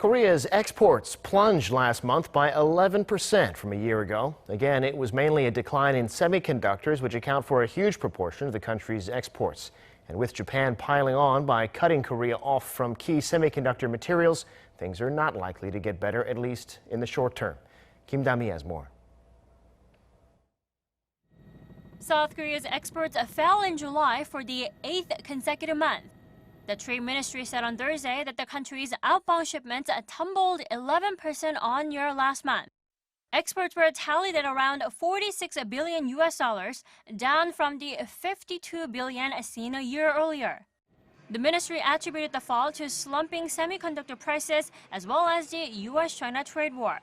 Korea's exports plunged last month by 11% from a year ago. Again, it was mainly a decline in semiconductors, which account for a huge proportion of the country's exports. And with Japan piling on by cutting Korea off from key semiconductor materials, things are not likely to get better, at least in the short term. Kim Da-mi has more. South Korea's exports fell in July for the 8th consecutive month. The Trade Ministry said on Thursday that the country's outbound shipments tumbled 11% on-year last month. Exports were tallied at around $46 billion, down from the $52 billion seen a year earlier. The ministry attributed the fall to slumping semiconductor prices as well as the U.S China trade war.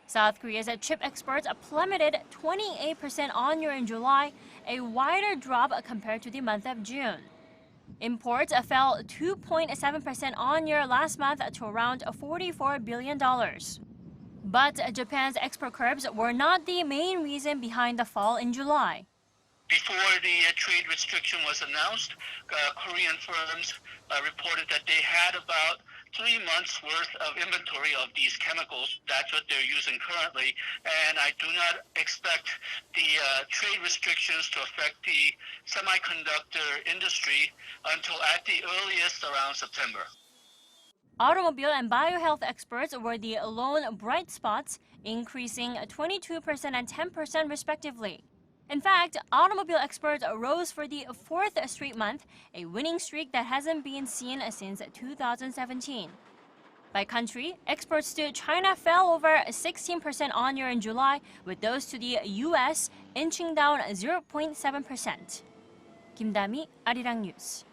South Korea's chip exports plummeted 28% on-year in July, a wider drop compared to the month of June. Imports fell 2.7% on-year last month to around $44 billion. But Japan's export curbs were not the main reason behind the fall in July. Before the trade restriction was announced, Korean firms reported that they had about 3 months' worth of inventory of these chemicals. That's what they're using currently. And I do not expect the trade restrictions to affect the semiconductor industry until at the earliest around September. Automobile and biohealth exports were the lone bright spots, increasing 22% and 10% respectively. In fact, automobile exports rose for the 4th straight month, a winning streak that hasn't been seen since 2017. By country, exports to China fell over 16% on-year in July, with those to the U.S. inching down 0.7%. Kim Da-mi, Arirang News.